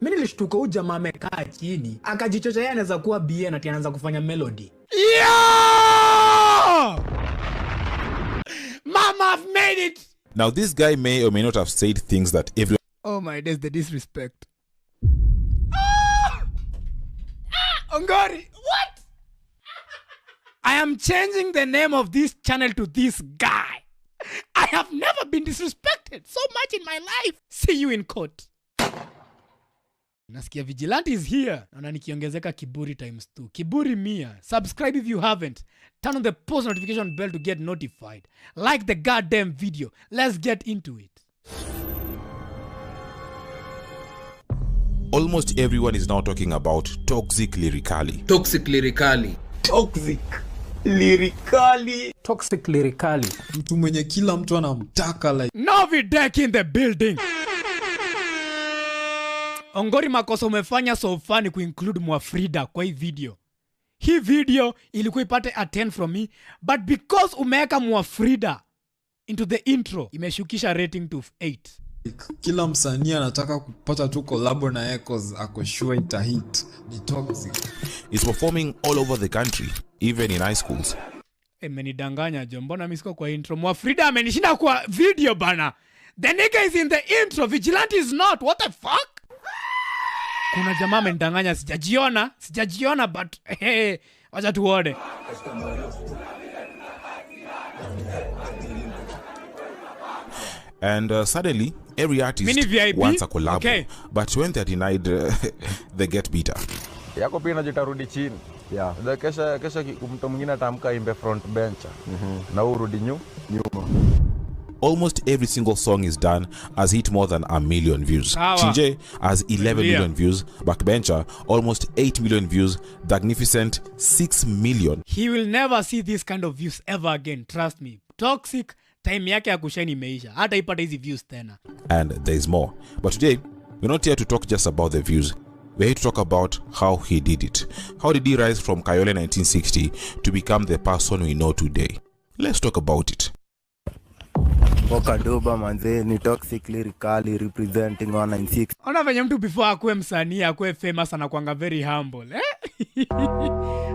Mimi nilishtuka huyu jamaa amekaa chini, akajichocha yeye anaweza kuwa BA na anaanza kufanya melody. Yeah! Mama, I've made it! Now this guy may or may not have said things that everyone... Oh my days, the disrespect. Ongori, what? I am changing the name of this channel to this guy. I have never been disrespected so much in my life. See you in court. Nasikia Vigilante is here. Na nikiongezeka kiburi times 2. Kiburi mia. Subscribe if you haven't. Turn on the post notification bell to get notified. Like the goddamn video. Let's get into it. Almost everyone is now talking about Toxic Lyrikali. Toxic Lyrikali. Toxic Lyrikali. Toxic Lyrikali. Mtu mwenye kila mtu anamtaka like. Novi deck in the building. Ongori makosa umefanya so funny kuinclude Mwafrida kwa hii video. Hii video ilikuwa ipate a 10 from me, but because umeweka Mwafrida into the intro, imeshukisha rating to 8. Kila msanii anataka kupata tu collab na Echoes ako sure ita hit. Ni Toxic. It's performing all over the country, even in high schools. Menidanganya jo, mbona mimi siko kwa intro? Mwafrida amenishinda kwa video bana. The nigga is in the intro, Vigilante is not. What the fuck? Kuna jamaa amenidanganya, sijajiona but hey, wacha tuone. And suddenly, every artist wants a collab. Okay. But when they're denied, they get bitter. Yako pia inajitarudi chini. Yeah. Kesha mtu mwingine atamka imbe front bencher. Na urudi nyuma. Almost every single song is done has hit more than 1 million views. Chinje has 11 million views. Backbencher, almost 8 million views. Thugnificent, 6 million. He will never see this kind of views ever again. Trust me. Toxic, time yake ya kushine imeisha. Hata ipata hizi views tena. And there is more. But today, we're not here to talk just about the views. We're here to talk about how he did it. How did he rise from Kayole 1960 to become the person we know today? Let's talk about it. Okadoba manze ni Toxic Lyrikali representing 196. Ona venye mtu before akue msanii akue famous anakuanga very humble.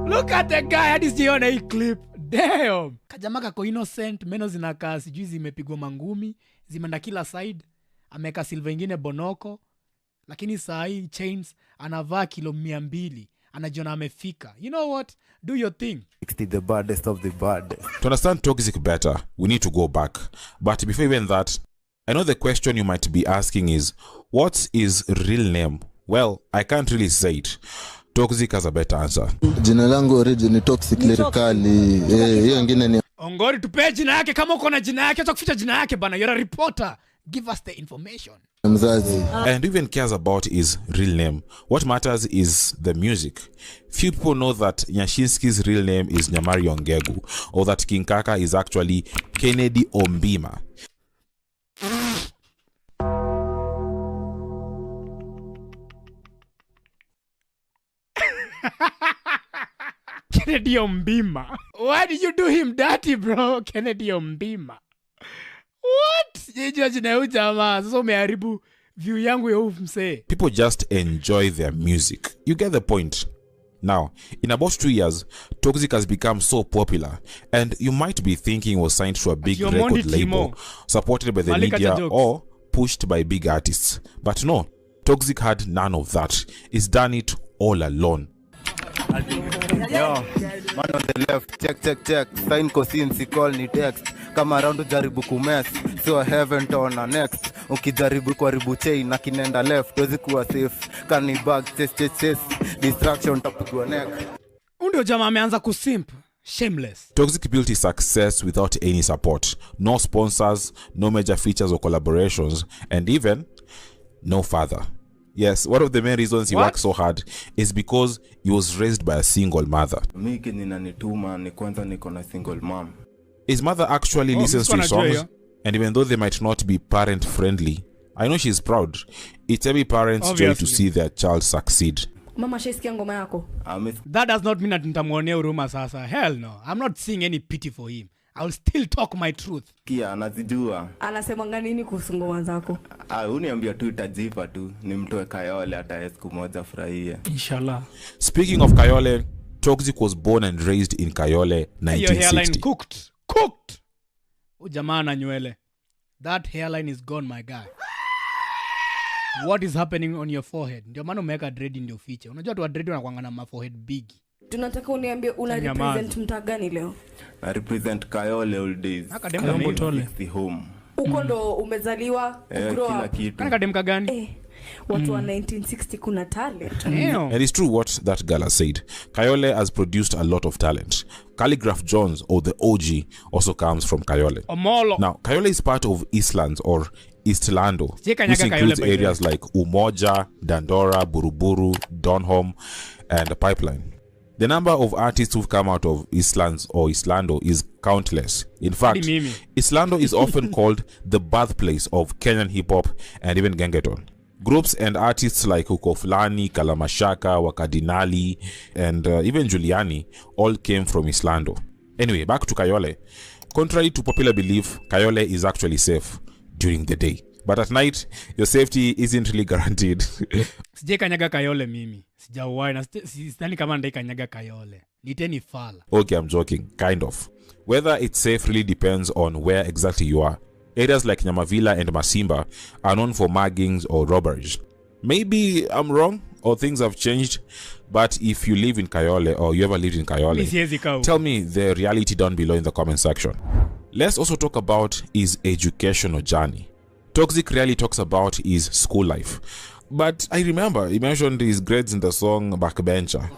Look at the guy, hadi sijiona hii clip. Damn. Kajama kako innocent, meno zinakaa sijui zimepigwa mangumi, zimeenda kila side. Ameka silver ingine bonoko. Lakini saa hii chains anavaa kilo 200. Anajiona amefika. You know what? Do your thing. 60 the baddest of the baddest. To understand Toxic better, we need to go back. But before even that, I know the question you might be asking is, what's his real name? Well, I can't really say it. Toxic has a better answer. Jina langu origin ni Toxic Lyrikali. Hiyo nyingine ni Ongori tupe jina yake kama uko na jina yake, acha kuficha jina yake bana. You're a reporter. Give us the information. mzazi. And even cares about his real name. What matters is the music. Few people know that Nyashinski's real name is Nyamari Ongegu, or that King Kaka is actually Kennedy Ombima. Kennedy Ombima. Why did you do him dirty, bro? Kennedy Ombima. What? People just enjoy their music. You get the point. Now, in about 2 years, Toxic has become so popular, and you might be thinking he was signed to a big record label, supported by the media or pushed by big artists. But no, Toxic had none of that. He's done it all alone. Yo, man on the left, check. Sign cosine, call ni text. Kama round jaribu kumes, so heaven tona next. Ukijaribu kuharibu chain na kinenda left, wezi kuwa safe. Kani bag, chase. Distraction tapigwa neck. Undio jamaa ameanza kusimp. Shameless. Toxic built his success without any support. No sponsors, no major features or collaborations, and even no father. Yes, one of the main reasons he worked so hard is because he was raised by a single mother. Miki ninanituma ni kwanza niko na single mom. His mother actually listens to his songs, and even though they might not be parent friendly, I know she's proud. It's every parent's joy to see their child succeed. Mama shaisikia ngoma yako. That does not mean that nitamuonea huruma sasa. Hell no. I'm not seeing any pity for him. I'll still talk my truth. Kia anazijua. Anasemanga nini kuhusu ngoma zako? Uniambia tu itajipa tu nimtoe Kayole hata siku moja furahia. Inshallah. Speaking of Kayole, Toxic was born and raised in Kayole, 1960. Your hairline cooked. Ujamaa na nywele. That hairline is gone, my guy. What is happening on your forehead? Ndio maana umeweka dread ndio feature. Unajua tu dread wanakuanga na ma forehead big. Tunataka uniambie una represent mtaa gani leo? I represent Kayole all days. Kayole the home. Uko ndo umezaliwa, grow Kila up. kitu. Kana kademka gani? Watu wa 1960 kuna talent. And it's true what that girl has said. Kayole has produced a lot of talent. Calligraph Jones, or the OG, also comes from Kayole. Omolo. Now, Kayole is part of Eastlands or Eastlando, which Kanyaga includes Kayole areas like Umoja, Dandora, Buruburu, Donholm, and the Pipeline. The number of artists who've come out of Eastlands or Eastlando is countless. In fact, Eastlando is often called the birthplace of Kenyan hip-hop and even Gengeton. Groups and artists like Ukoflani, Kalamashaka, Wakadinali, and even Giuliani all came from Eastlando. Anyway, back to Kayole. Contrary to popular belief, Kayole is actually safe during the day. But at night, your safety isn't really guaranteed. Sije kanyaga Kayole mimi. Sijawahi na sidhani kama ndai kanyaga Kayole. Niteni fala. Okay, I'm joking. Kind of. Whether it's safe really depends on where exactly you are. Areas like Nyamavila and Masimba are known for muggings or robberies. Maybe I'm wrong or things have changed, but if you live in Kayole or you ever lived in Kayole, tell me the reality down below in the comment section. Let's also talk about his educational journey. Toxic rarely talks about his school life, but I remember he mentioned his grades in the song Backbencher.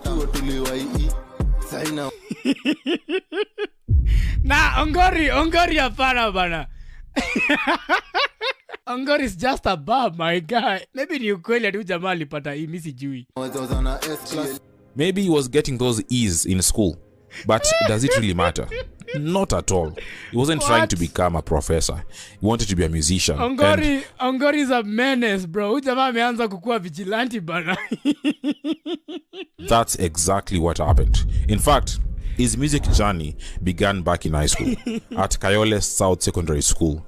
Nah, Ongori hapana bana. Ongori is just a bab, my guy. Maybe ni ukweli ati jamaa alipata hii mimi sijui. Maybe he was getting those E's in school, but does it really matter? Not at all. He wasn't trying to become a professor. He wanted to be a musician. Ongori is a menace, bro. Jamaa ameanza kukua vigilante bana. That's exactly what happened. In fact, his music journey began back in high school at Kayole South Secondary School.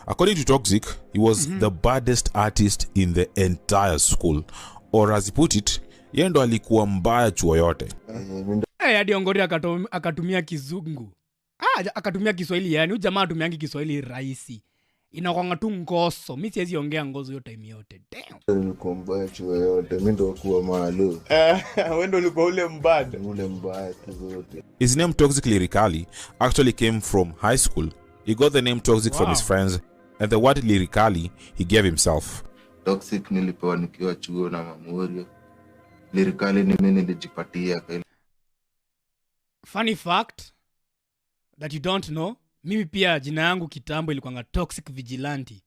According to Toxic, he was the baddest artist in the entire school. Or as he put it, yeye ndo alikuwa mbaya chuo yote. Hadi Ongori akatumia kizungu. Akatumia Kiswahili yani. Huyu jamaa atumiangi Kiswahili rahisi. Inakwanga tu ngoso. Mimi siwezi ongea ngoso yote time yote. Damn. Nilikuwa mbaya chuo yote. Mimi ndo kuwa maalu. Wewe ndo ulikuwa ule mbaya tu zote. His name Toxic Lyrikali actually came from high school. He got the name Toxic from his friends, and the word Lyrikali he gave himself. Toxic nilipewa nikiwa chuo na Mamurio. Lyrikali ni mimi nilijipatia. Funny fact that you don't know, mimi pia jina yangu kitambo ilikuwanga Toxic Vigilante.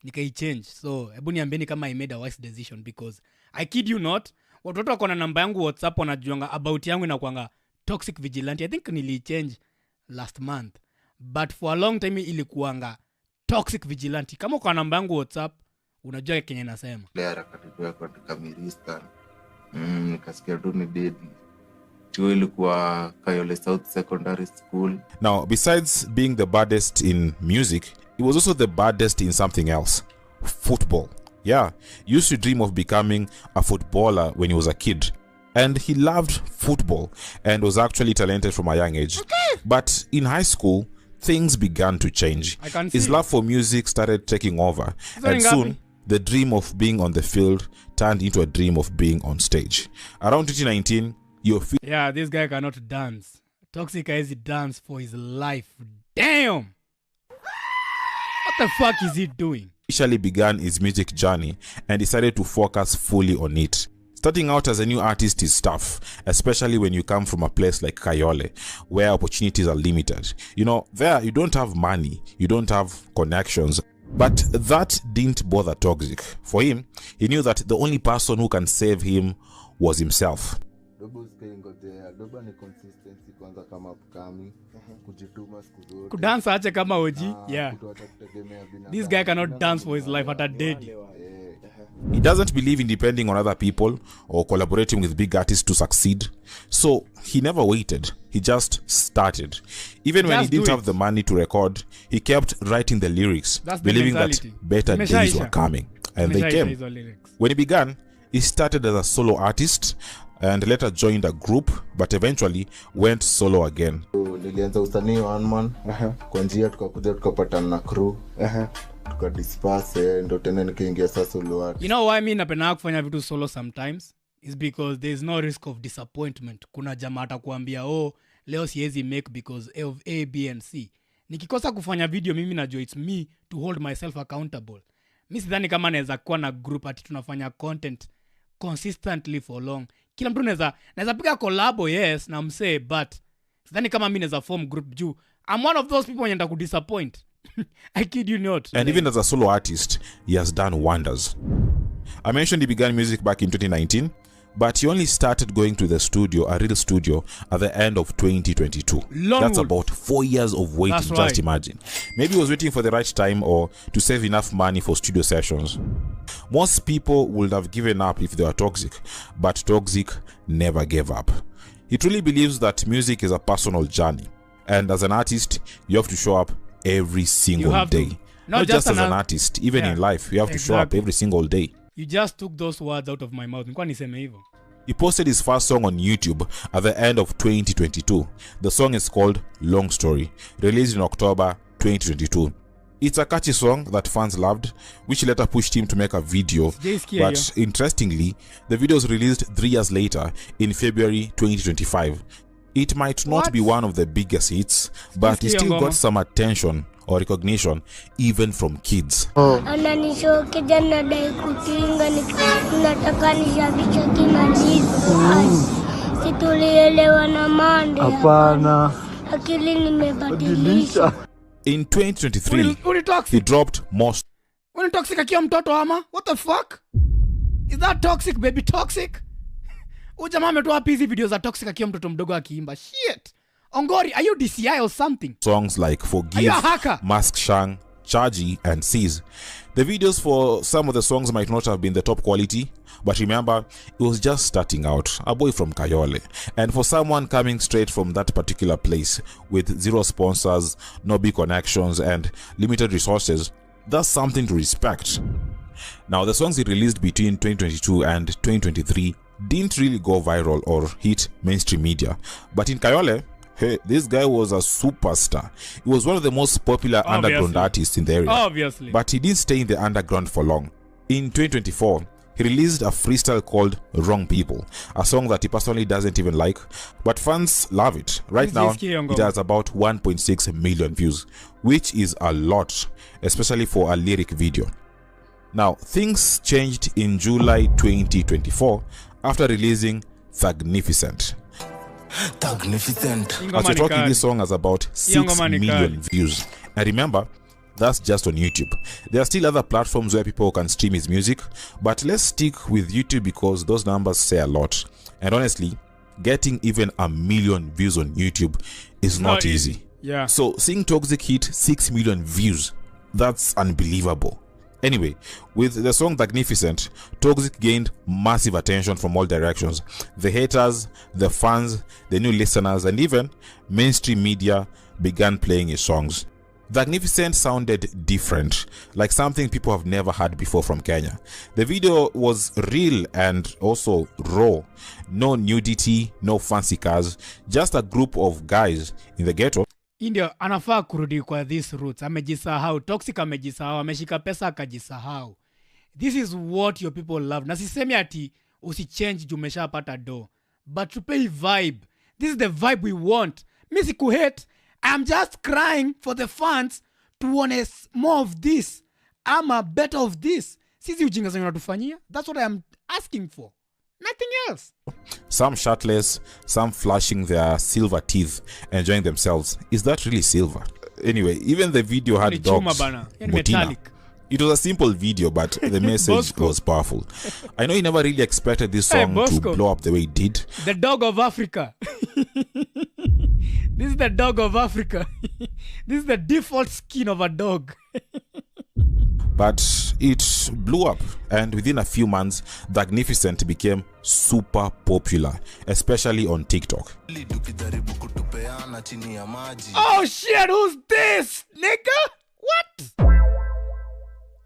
Nikai-change. So, hebu niambieni kama I made a wise decision, because I kid you not, watu wako na namba yangu WhatsApp wanajuanga about yangu inakuwanga Toxic Vigilante. I think nili-change last month. But for a long time ilikuwanga Toxic Vigilante. Kama uko na namba yangu WhatsApp, unajua kenye nasema. Ile harakati tu yako tukamirista. Nikasikia tu ni deadly. Chuo ilikuwa Kayole South Secondary School. Now, besides being the baddest in music, he was also the baddest in something else. Football. Yeah, he used to dream of becoming a footballer when he was a kid. And he loved football and was actually talented from a young age. Okay. But in high school, things began to change. His love for music started taking over. And soon, the dream of being on the field turned into a dream of being on stage. Around 2019, yeah, this guy cannot dance. Toxic has dance for his life. Damn! What the fuck is he doing? Officially began his music journey and decided to focus fully on it. Starting out as a new artist is tough, especially when you come from a place like Kayole, where opportunities are limited. You know, there you don't have money, you don't have connections. But that didn't bother Toxic. For him, he knew that the only person who can save him was himself. Kudance ache kama oji. Yeah. This guy cannot dance for his life at a dead. He doesn't believe in depending on other people or collaborating with big artists to succeed. So he never waited. He just started. Even when he didn't have the money to record, he kept writing the lyrics, believing that better days were coming. And they came. When he began, he started as a solo artist and later joined a group, but eventually went solo again. Nilianza usanii one man. Kwa njia tukakuja tukapatana na crew. Tukadisperse ndo tena nikaingia sasa solo artist. You know why me napenda kufanya vitu solo sometimes? Is because there is no risk of disappointment. Kuna jamaa atakuambia leo siwezi make because of A, B and C. Nikikosa kufanya video mimi najua it's me to hold myself accountable. Mimi sidhani kama naweza kuwa na group ati tunafanya content consistently for long. Kila mtu naweza piga collabo yes na msee, but sidhani kama mimi naweza form group juu I'm one of those people wenye disappoint. I kid you not. And even as a solo artist, he has done wonders. I mentioned he began music back in 2019, but he only started going to the studio, a real studio, at the end of 2022. That's about 4 years of waiting, just right. Imagine. Maybe he was waiting for the right time or to save enough money for studio sessions. Most people would have given up if they were Toxic, but Toxic never gave up. He truly believes that music is a personal journey, and as an artist, you have to show up every single day. Not just as an artist, even in life, you have to show up every single day. You just took those words out of my mouth. He posted his first song on YouTube at the end of 2022. The song is called Long Story, released in October 2022. It's a catchy song that fans loved, which later pushed him to make a video. But interestingly, the video was released 3 years later in February 2025. It might not be one of the biggest hits, but it still got some attention or recognition even from kids. In 2023, he dropped most. When Toxic akiwa mtoto ama? What the fuck? Is that Toxic, baby? Toxic? Ujamaa ametoa hizi videos za Toxic akiwa mtoto mdogo akiimba. Shit. Ongori, are you DCI or something? Songs like Forgive, Mask Shang, Chargy, and Seize. The videos for some of the songs might not have been the top quality, but remember, it was just starting out, a boy from Kayole. And for someone coming straight from that particular place with zero sponsors, no big connections, and limited resources, that's something to respect. Now, the songs he released between 2022 and 2023 didn't really go viral or hit mainstream media. But in Kayole, hey, this guy was a superstar. He was one of the most popular underground artists in the area. Obviously. But he didn't stay in the underground for long. In 2024, he released a freestyle called Wrong People, a song that he personally doesn't even like, but fans love it. Right now, it has about 1.6 million views, which is a lot, especially for a lyric video. Now, things changed in July 2024 after releasing Thugnificent. Thugnificent. As we're talking, this song has about 6 million views. And remember, that's just on YouTube. There are still other platforms where people can stream his music, but let's stick with YouTube because those numbers say a lot. And honestly, getting even 1 million views on YouTube is not easy. Yeah. So seeing Toxic hit 6 million views, that's unbelievable. Anyway, with the song Thugnificent, Toxic gained massive attention from all directions. The haters, the fans, the new listeners, and even mainstream media began playing his songs. Thugnificent sounded different, like something people have never heard before from Kenya. The video was real and also raw. No nudity, no fancy cars, just a group of guys in the ghetto. India anafaa kurudi kwa these roots. Amejisahau. Toxic amejisahau. Ameshika pesa akajisahau. This is what your people love. Na sisemi ati usichange juu umeshapata do. But to pay vibe. This is the vibe we want. Mimi sikuhate. I'm just crying for the fans to want more of this. I'm a better of this. Sisi ujinga zenye unatufanyia. That's what I'm asking for. Nothing else. Some shirtless, some flashing their silver teeth, enjoying themselves. Is that really silver? Anyway, even the video had dogs. Metallic. It was a simple video, but the message was powerful. I know you never really expected this song to blow up the way it did. The dog of Africa. This is the dog of Africa. This is the default skin of a dog. But it blew up, and within a few months, Thugnificent became super popular, especially on TikTok. Oh shit, who's this, nigga? What?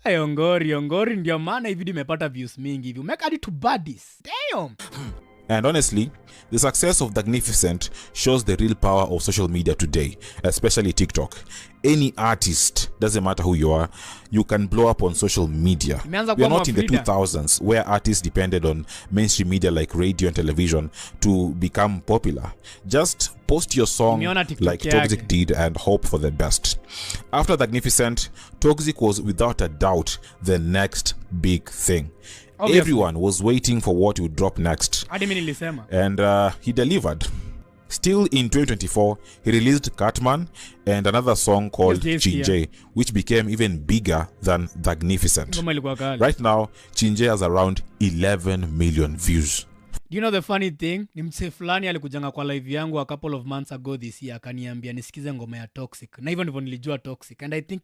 Hey, Ongori ndio maana hii video imepata views mingi hivi. Umeka hadi to buddies. Damn. And honestly, the success of Thugnificent shows the real power of social media today, especially TikTok. Any artist, doesn't matter who you are, you can blow up on social media. We are not in the 2000s where artists depended on mainstream media like radio and television to become popular. Just post your song like Toxic did and hope for the best. After Thugnificent, Toxic was without a doubt the next big thing. Obviously. Everyone was waiting for what would drop next. And he delivered. Still in 2024, he released Catman and another song called Chinje, which became even bigger than Thugnificent. Right now, Chinje has around 11 million views. You know the funny thing? Ni mse fulani alikujanga kwa live yangu a couple of months ago this year akaniambia nisikize ngoma ya Toxic. Na hivyo ndivyo nilijua Toxic. And I think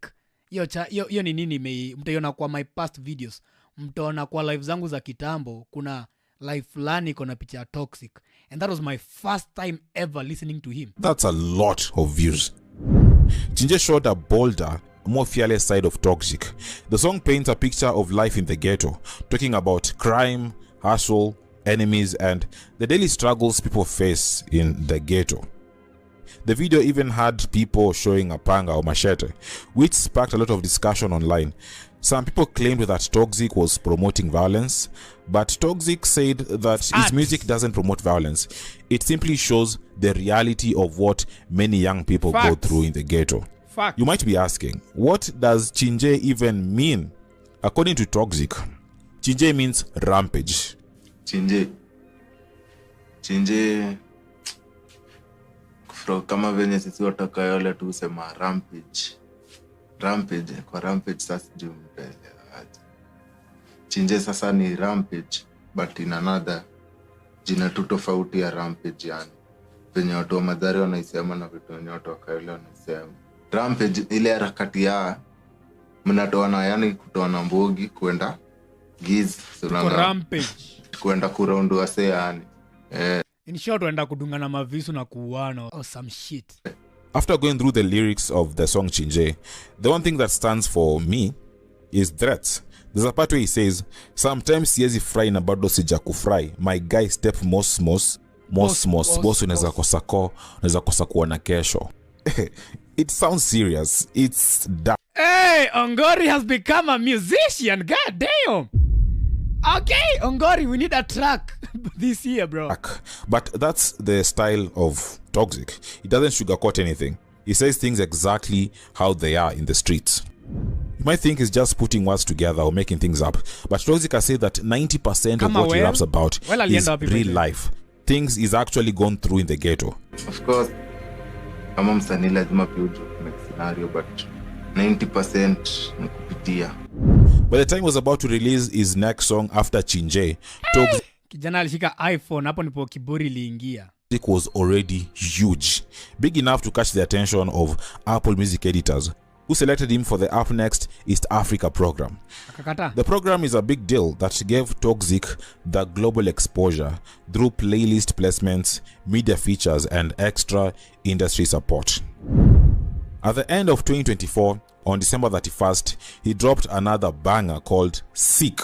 hiyo ni nini mtaiona kwa my past videos. Mtaona kwa live zangu za kitambo kuna live fulani kona picha ya Toxic, and that was my first time ever listening to him. That's a lot of views. Chinje showed a bolder, more fearless side of Toxic. The song paints a picture of life in the ghetto, talking about crime, hustle, enemies, and the daily struggles people face in the ghetto. The video even had people showing a panga or machete, which sparked a lot of discussion online. Some people claimed that Toxic was promoting violence, but Toxic said that his music doesn't promote violence. It simply shows the reality of what many young people go through in the ghetto. You might be asking, what does Chinje even mean? According to Toxic, Chinje means rampage. Chinje kama venye sisi watu Kayole tu sema rampage kwa rampage sasa juu mbele aje. Chinje sasa ni rampage but in another jina tu tofauti ya rampage, yani venye watu wa Madhari wanaisema na vitu venye watu wa Kayole wanaisema. Rampage ile harakati ya mnatoana, yani kutoana mbogi kwenda giz rampage kwenda kuround wase, yani in short wenda kudunga na mavisu na kuuana or some shit. After going through the lyrics of the song Chinje, the one thing that stands for me is threats. There's a part where he says, sometimes siezi fry na bado sija kufry. My guy step mos boss unaweza kosa ko, unaweza kosa kuona kesho. It sounds serious. It's dark. Hey, Ongori has become a musician. God damn. Okay, Ongori, we need a track this year, bro. But that's the style of Toxic. He doesn't sugarcoat anything. He says things exactly how they are in the streets. You might think he's just putting words together or making things up, but Toxic has said that 90% of what he raps about is real life. Things he's actually gone through in the ghetto. Of course, kama msanii lazima pia ujue scenario, but 90% ni kupitia. By the time he was about to release his next song after Chinje, Toxic kijana alishika iPhone, hapo ndipo kiburi liingia. It was already huge, big enough to catch the attention of Apple Music editors, who selected him for the Up Next East Africa program. The program is a big deal that gave Toxic the global exposure through playlist placements, media features, and extra industry support. At the end of 2024, on December 31st, he dropped another banger called Sick.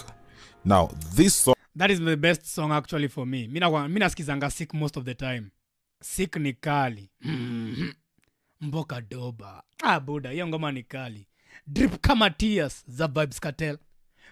Now, this song... That is the best song actually for me. Mina skizanga Sick most of the time. Sick ni kali. Mboka doba. Buda, hiyo ngoma ni kali. Drip kama tears za Vibes Cartel.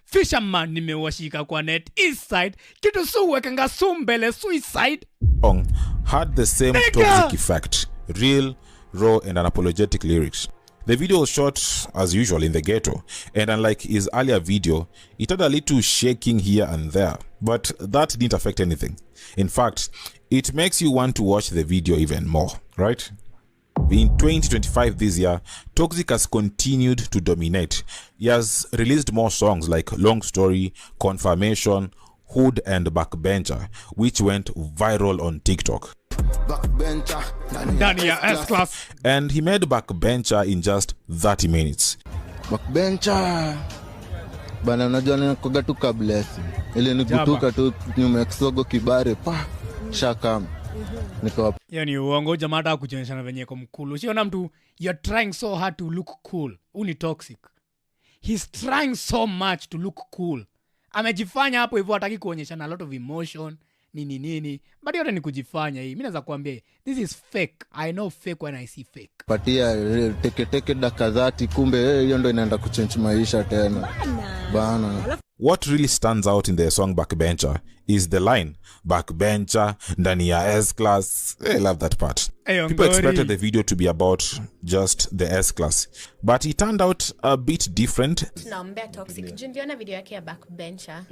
Fisherman nimewashika kwa net. East side. Kitu suwekanga sumbele suicide. Song had the same Toxic effect. Real, raw, and unapologetic lyrics. The video was shot as usual in the ghetto, and unlike his earlier video, it had a little shaking here and there, but that didn't affect anything. In fact, it makes you want to watch the video even more, right? In 2025 this year, Toxic has continued to dominate. He has released more songs like Long Story, Confirmation, Hood, and Backbencher, which went viral on TikTok. Backbencher, and he made Backbencher in just 30 minutes. Backbencher, Bana unajua ninakoga tu ka blessing. Ile nikutuka tu nyuma kisogo kibare pa shakam. Niko yani uongo jamaa hata kujionyesha venye kwa mkulu. Usiona mtu you're trying so hard to look cool. Uni toxic. He's trying so much to look cool. Amejifanya hapo hivyo hataki kuonyeshana a lot of emotion nini. But yote ni kujifanya hii. Mimi naweza kuambia this is fake. I know fake when I see fake. patia teke dakika 30 kumbe hiyo ndio inaenda kuchange maisha tena. Bana. What really stands out in the song Backbencher is the line, Backbencher, ndani ya S-Class. I love that part. People expected the video to be about just the S-Class, but it turned out a bit different. Tunaombea Toxic. Jundiona video yake ya Backbencher.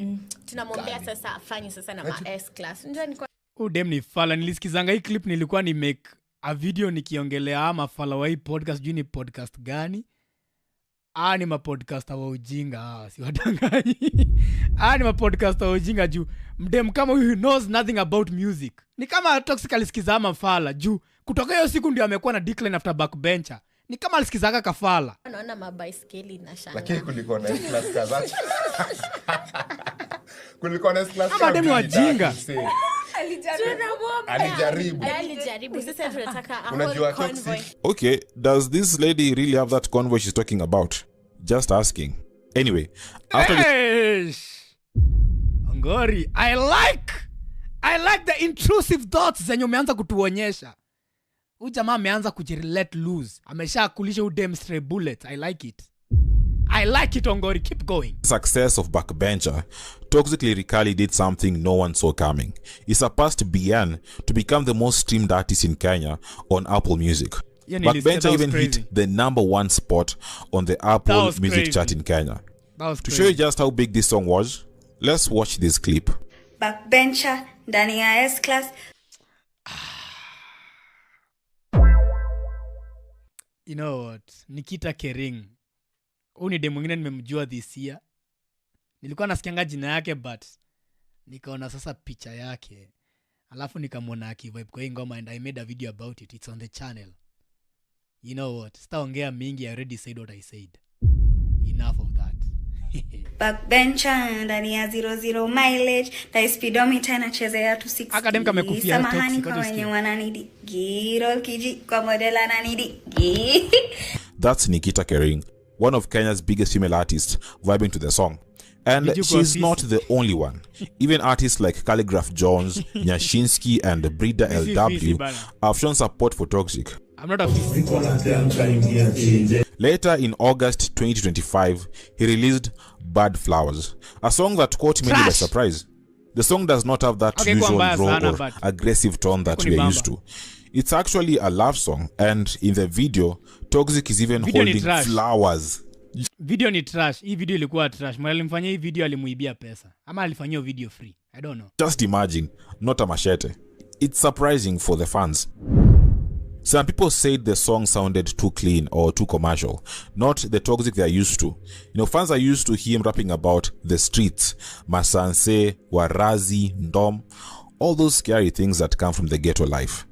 Tunamwombea sasa afanye sasa na ma S-Class. Ndio niko Udem ni fala. Nilisikizanga hii clip nilikuwa ni make a video nikiongelea ama fala wa hii podcast. Juu ni podcast gani? Ni mapodcaster wa ujinga. Si wadanganyi. Ni mapodcaster wa ujinga juu. Mdem kama who knows nothing about music. Ni kama Toxic alisikiza ama fala. Juu kutoka hiyo siku ndio amekuwa na decline after Backbencher. Ni kama alisikizaka kafala. naona mabaiskeli na shanga. Lakini kulikuwa na S-Class kadhaa. Kulikuwa na S-Class kama demu wajinga. Alijaribu. Sasa tunataka Unajua convoy. Toxic. Okay, does this lady really have that convoy she's talking about? Just asking. Anyway, after Ngori, I like the intrusive thoughts zenye umeanza kutuonyesha. Huyu jamaa ameanza kujilet loose. Amesha kulisha udem stray bullets. I like it Ongori, keep going. success of Backbencher, Toxic Lyrikali did something no one saw coming. He surpassed BN to become the most streamed artist in Kenya on Apple Music. Backbencher even hit the #1 spot on the Apple Music chart in Kenya. To show you just how big this song was, let's watch this clip. Backbencher ndani ya S-Class. You know what? Nikita Kering. Huyu ni demu mwingine nimemjua this year. Nilikuwa nasikianga jina yake but nikaona sasa picha yake. Alafu nikamwona akivibe kwa hii ngoma and I made a video about it. It's on the channel. You know what? Sitaongea mingi, I already said what I said. Enough of that. Backbencher ndani ya 00 mileage. Na speedometer inachezea 260. Academic amekufia Samahani Toxic. kwa wenye wananidi. Girl kiji kwa model ananidi. That's Nikita Kering, one of Kenya's biggest female artists, vibing to the song. And she's not the only one. Even artists like Calligraph Jones, Nyashinsky, and Brida LW have shown support for Toxic. I'm not a Later in August 2025, he released Bad Flowers, a song that caught many by surprise. The song does not have that usual raw or aggressive tone that we are used to. It's actually a love song, and in the video, Toxic is even holding flowers. Video ni trash. Hii video ilikuwa trash. Mwana alimfanyia hii video alimuibia pesa. Ama alifanyia video free. I don't know. Just imagine, not a machete. It's surprising for the fans. Some people said the song sounded too clean or too commercial, not the Toxic they are used to. You know, fans are used to him rapping about the streets, Masanse, Warazi, Ndom, all those scary things that come from the ghetto life.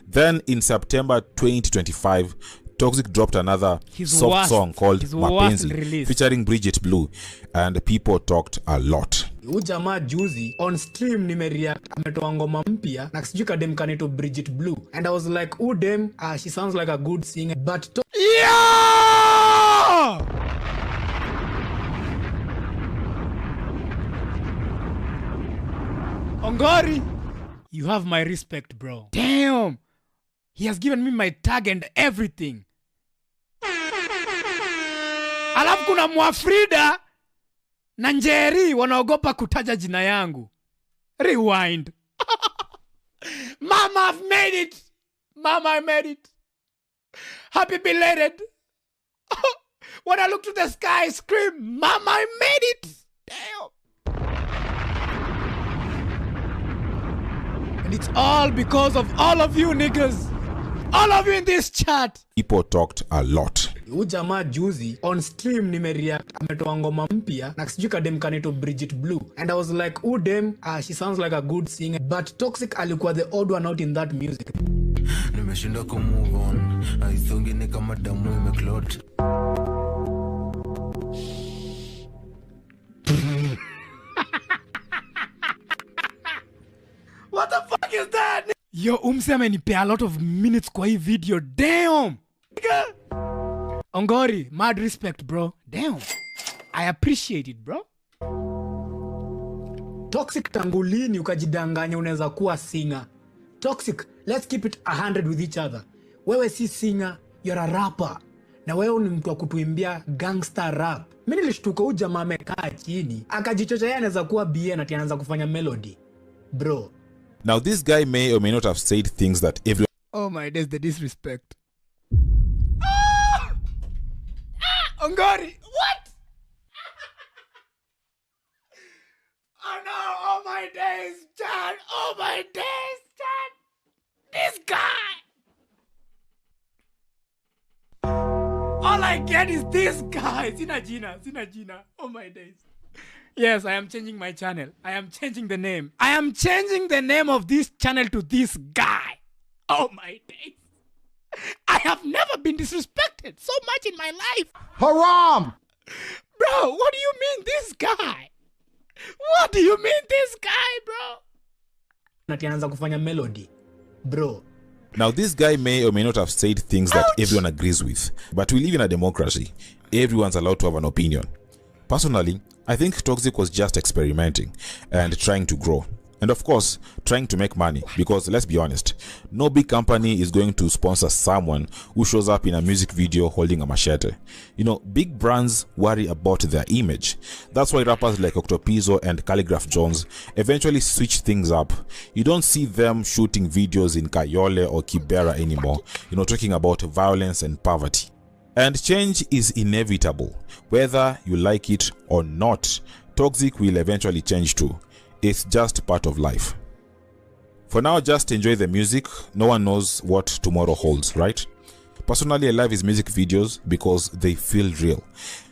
Then in September 2025, Toxic dropped another soft song called Mapenzi, featuring Bridget Blue, and people talked a lot. Huyu jamaa juzi on stream nimereact ametoa ngoma mpya na sijui kadem kanito Bridget Blue and I was like dem she sounds like a good singer but Ongori, you have my respect, bro. Damn, he has given me my tag and everything. Alafu kuna Mwafrida na Njeri wanaogopa kutaja jina yangu. Rewind. Mama, I've made it. Mama, I made it. Happy belated. When I look to the sky, I scream, Mama, I made it. Damn. And it's all because of all of you niggas. All of you in this chat. People talked a lot. Huyu jamaa juzi on stream nimereact ametoa ngoma mpya na sijui kadem kanito Bridget Blue and I was like dem she sounds like a good singer but Toxic alikuwa the odd one out in that music. Nimeshinda ku move on. Aisongi ni kama damu imeklot. What the fuck is that? Yo, umse amenipea a lot of minutes kwa hii video. Damn. Ongori, mad respect, bro. Damn. I appreciate it, bro. Toxic, tangulini ukajidanganya unaweza kuwa singer. Toxic, let's keep it 100 with each other. Wewe si singer, you're a rapper. Na wewe ni mtu wa kutuimbia gangster rap. Mimi nilishtuka huyu jamaa amekaa chini, akajichocha yeye anaweza kuwa BA na anaanza kufanya melody. Bro. Now this guy may or may not have said things that everyone... Oh my days, the disrespect. Ongori, what? Oh no, oh my days, John. Oh my days, John. This guy. All I get is this guy. Sina Gina. Oh my days. Yes, I am changing my channel. I am changing the name. I am changing the name of this channel to this guy. Oh my days. I have never been disrespected so much in my life. Haram! Bro, what do you mean this guy? What do you mean this guy, bro? Na anaanza kufanya melody. Bro. Now this guy may or may not have said things that everyone agrees with, but we live in a democracy. Everyone's allowed to have an opinion. Personally, I think Toxic was just experimenting and trying to grow. And of course, trying to make money, because let's be honest, no big company is going to sponsor someone who shows up in a music video holding a machete. You know, big brands worry about their image. That's why rappers like Octopizzo and Calligraph Jones eventually switch things up. You don't see them shooting videos in Kayole or Kibera anymore, you know, talking about violence and poverty. And change is inevitable. Whether you like it or not, Toxic will eventually change too. It's just part of life. For now, just enjoy the music. No one knows what tomorrow holds, right? Personally, I love his music videos because they feel real.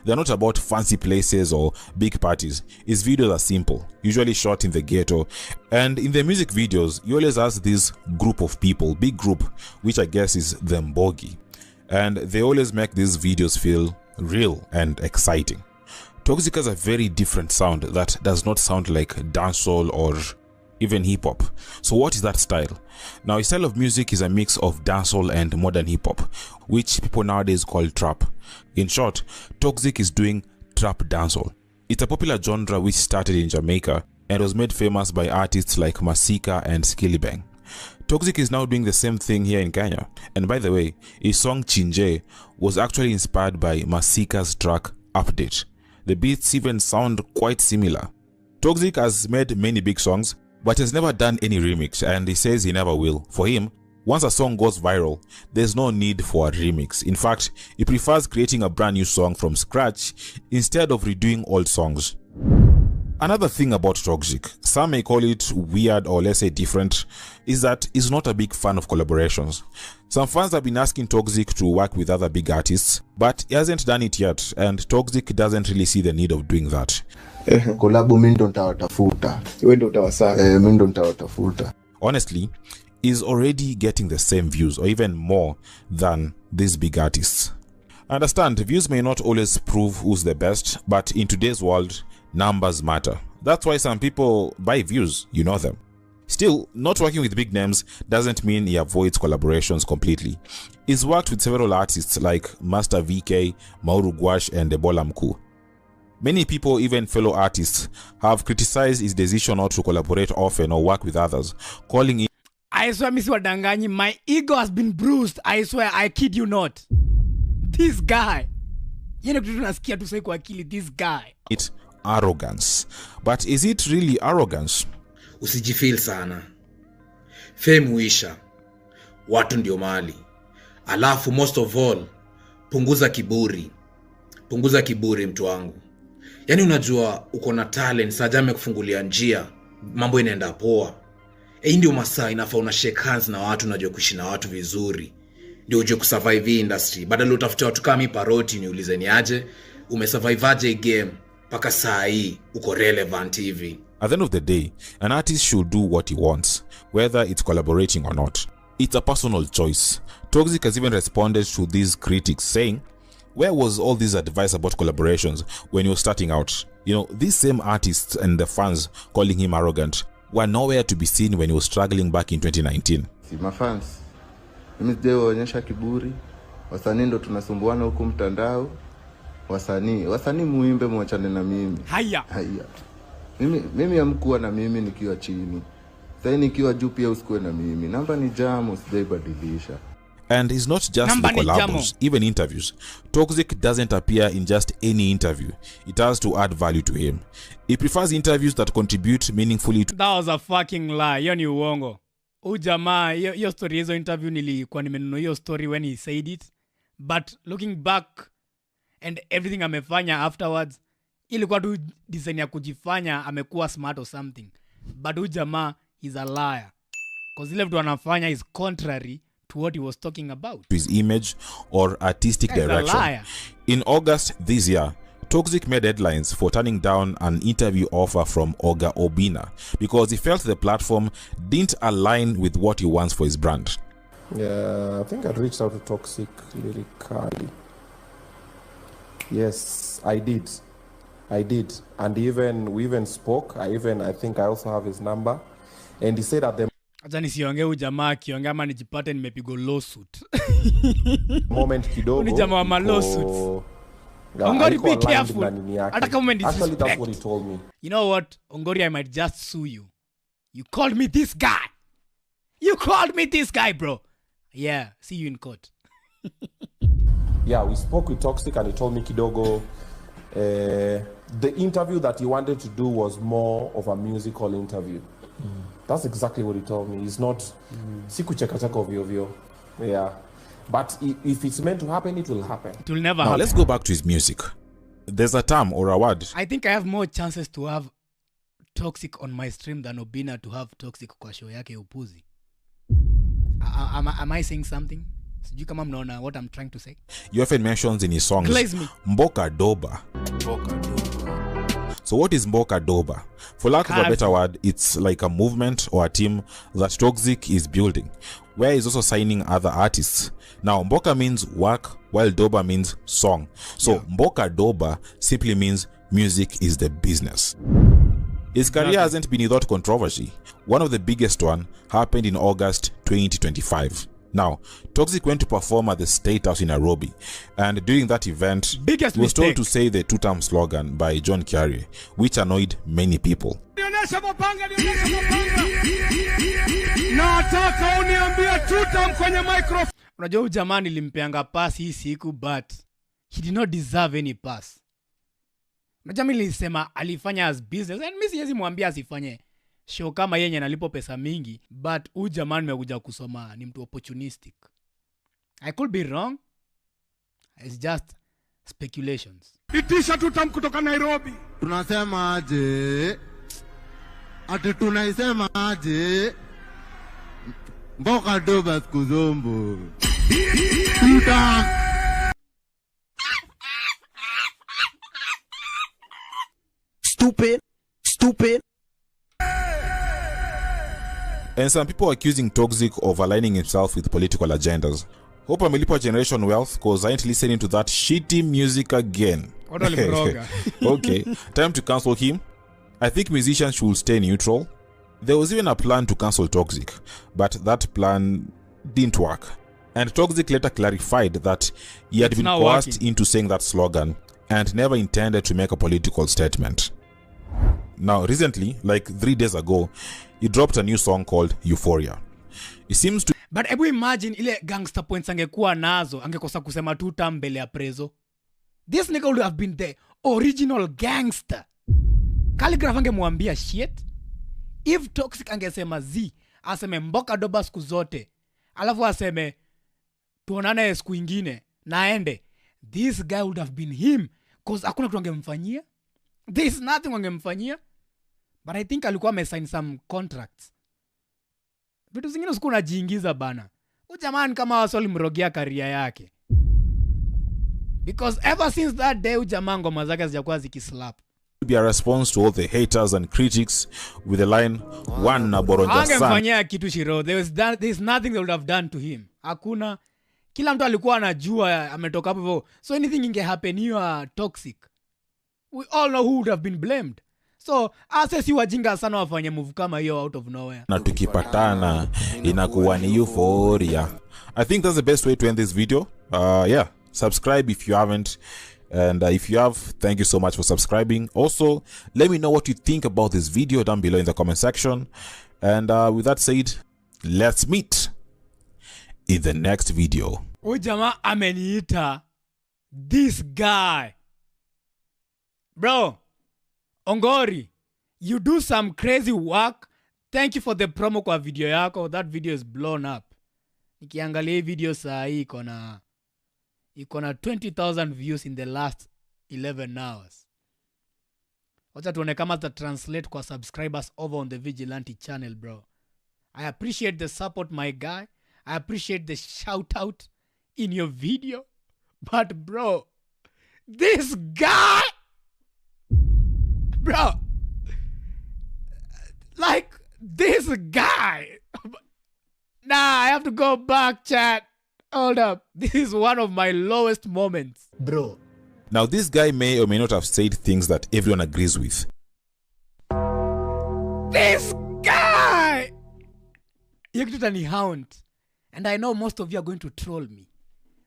They're not about fancy places or big parties. His videos are simple, usually shot in the ghetto. And in the music videos, he always has this group of people, big group, which I guess is the Mbogi. And they always make these videos feel real and exciting. Toxic has a very different sound that does not sound like dancehall or even hip-hop. So what is that style? Now, his style of music is a mix of dancehall and modern hip-hop, which people nowadays call trap. In short, Toxic is doing trap dancehall. It's a popular genre which started in Jamaica and was made famous by artists like Masika and Skillibeng. Toxic is now doing the same thing here in Kenya. And by the way, his song Chinje was actually inspired by Masika's track Update. The beats even sound quite similar. Toxic has made many big songs, but has never done any remix, and he says he never will. For him, once a song goes viral, there's no need for a remix. In fact, he prefers creating a brand new song from scratch instead of redoing old songs. Another thing about Toxic, some may call it weird or let's say different, is that he's not a big fan of collaborations. Some fans have been asking Toxic to work with other big artists, but he hasn't done it yet, and Toxic doesn't really see the need of doing that. Kolabo mimi ndo nitawatafuta. Wewe ndo utawasaka. Mimi ndo nitawatafuta. Honestly, he's already getting the same views or even more than these big artists. I understand views may not always prove who's the best, but in today's world, numbers matter. That's why some people buy views, you know them. Still, not working with big names doesn't mean he avoids collaborations completely. He's worked with several artists like Master VK, Mauru Gwash and Ebola Mkuu. Many people, even fellow artists, have criticized his decision not to collaborate often or work with others, calling it... I swear, Missy Wadanganyi, my ego has been bruised. I swear, I kid you not. This guy. This guy. It's arrogance. But is it really arrogance? Usijifeel sana. Fame huisha. Watu ndio mali. Alafu most of all, punguza kiburi. Punguza kiburi mtu wangu. Yani unajua uko na talent, sajame kufungulia njia, mambo inaenda poa. Ndio masaa inafaa una shake hands na watu, unajua kuishi na watu vizuri. Ndio uje kusurvive industry. Badala utafute watu kama mimi Paroti niulize ni aje, umesurvive aje game paka saa hii uko relevant hivi. At the end of the day, an artist should do what he wants, whether it's collaborating or not. It's a personal choice. Toxic has even responded to these critics saying, where was all this advice about collaborations when you were starting out? You know, these same artists and the fans calling him arrogant were nowhere to be seen when he was struggling back in 2019. Si mafans. Mimi sije waonyesha kiburi. Wasanii ndo tunasumbuana huku mtandao. Wasanii muimbe mwachane na mimi. Haya. Mimi amkuwa na mimi nikiwa chini. Sasa nikiwa juu pia usikuwe na mimi. Namba ni jamu sijaibadilisha. And it's not just the collabs, even interviews. Toxic doesn't appear in just any interview. It has to add value to him. He prefers interviews that contribute meaningfully to... That was a fucking lie. Hiyo ni uongo. Jamaa, hiyo story hizo interview nilikuwa nimenunua hiyo story when he said it. But looking back and everything amefanya afterwards, ilikuwa tu design ya kujifanya amekuwa smart or something. But jamaa is a liar. Because ile vitu anafanya is contrary to what he was talking about. His image or artistic direction. In August this year, Toxic made headlines for turning down an interview offer from Oga Obina because he felt the platform didn't align with what he wants for his brand. Yeah, I think I reached out to Toxic Lyrikali. Yes, I did. And we even spoke. I think I also have his number. And he said at the acha nisiongee ujamaa akiongea ama nijipate nimepigwa lawsuit. moment kidogo. Ni jamaa wa lawsuits. Ongori, be careful. Actually, that's what he told me. You know what? Ongori, I might just sue you. You called me this guy, bro. Yeah, see you in court. Yeah, we spoke with Toxic and he told me kidogo, the interview that he wanted to do was more of a musical interview. That's exactly what he told me. It's not sikucheka ovyo. Yeah. But if it's meant to happen, it will happen. It will never happen. Now let's go back to his music. There's a term or a word. I think I have more chances to have Toxic on my stream than Obina to have Toxic kwa show yake upuzi. Am I saying something? Sijui kama mnaona what I'm trying to say. He often mentions in his songs Mboka Doba. So what is Mboka Doba? For lack of a better word, it's like a movement or a team that Toxic is building, where he's also signing other artists. Now, Mboka means work, while Doba means song. So, Mboka Doba simply means music is the business. His career hasn't been without controversy. One of the biggest one happened in August 2025. Now, Toxic went to perform at the State House in Nairobi, and during that event, he was told to say the two-term slogan by John Kayole, which annoyed many people. Unajua huyu jamaa nilimpeanga pass hii siku, but he did not deserve any pass. Unajua mimi nilisema alifanya as business, and mimi siwezi mwambia asifanye show kama yenye nalipo pesa mingi, but huyu jamaa nimekuja kusoma ni mtu opportunistic. I could be wrong. It's just speculations. Itisha tutam kutoka Nairobi. Tunasema aje? Ati tunaisema aje? Mboka Doba skuzombo. Tutam. Stupid. And some people are accusing Toxic of aligning himself with political agendas. Hope amelipa generation wealth, because I ain't listening to that shitty music again. Okay, time to cancel him. I think musicians should stay neutral. There was even a plan to cancel Toxic, but that plan didn't work. And Toxic later clarified that he had been coerced into saying that slogan and never intended to make a political statement. Now, recently, like 3 days ago, he dropped a new song called Euphoria. It seems to... But ebu imagine ile gangster points angekuwa nazo, angekosa kusema tuta mbele ya prezo. This nigga would have been the original gangster. Calligraph angemwambia shit. If Toxic angesema Z, aseme Mboka Doba siku zote, alafu aseme tuonane siku ingine, naende, this guy would have been him. Cause hakuna kitu angemfanyia. There is nothing wangemfanyia. But I think alikuwa amesign some contracts. Vitu zingine siku unajiingiza bana. Ujamani kama wasoli mrogia career yake. Because ever since that day ujamaa ngoma zake hazijakuwa zikislap. Be a response to all the haters and critics with the line one na boronja sana. Angemfanyia kitu shiro. There is nothing they would have done to him. Hakuna. Kila mtu alikuwa anajua ametoka hapo hivyo. So anything inge happen you are Toxic. We all know who would have been blamed. So ase si wajinga sana wafanye move kama hiyo out of nowhere. Na tukipatana inakuwa ni euphoria. I think that's the best way to end this video. Yeah, subscribe if you haven't. And if you have, thank you so much for subscribing. Also, let me know what you think about this video down below in the comment section. And with that said, let's meet in the next video. Huyu jamaa ameniita this guy. Bro, Ongori, you do some crazy work. Thank you for the promo kwa video yako. That video is blown up. Nikiangalia hii video saa hii iko na 20,000 views in the last 11 hours. Wacha tuone kama ta translate kwa subscribers over on the Vigilante channel, bro. I appreciate the support, my guy. I appreciate the shout out in your video. But bro, this guy, bro, like this guy. Nah, I have to go back, chat. Hold up. This is one of my lowest moments, bro. Now, this guy may or may not have said things that everyone agrees with. This guy! Yekituta ni hound. And I know most of you are going to troll me.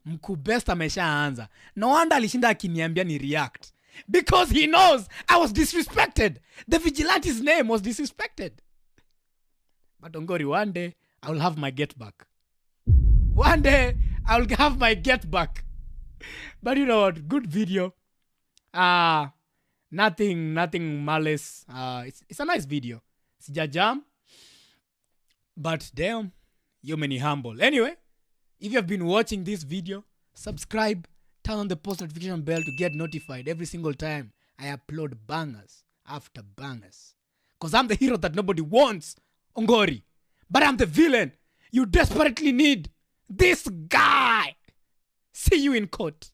Mkubest ameshaanza. No wonder alishinda akiniambia ni react. Because he knows I was disrespected. The Vigilante's name was disrespected. But don't worry, one day I will have my get back. One day I will have my get back. But you know what? Good video. Nothing malice. It's a nice video. Sijajam. But damn, you many humble. Anyway, if you have been watching this video, subscribe, turn on the post notification bell to get notified every single time I upload bangers after bangers. Because I'm the hero that nobody wants, Ongori. But I'm the villain you desperately need. This guy. See you in court.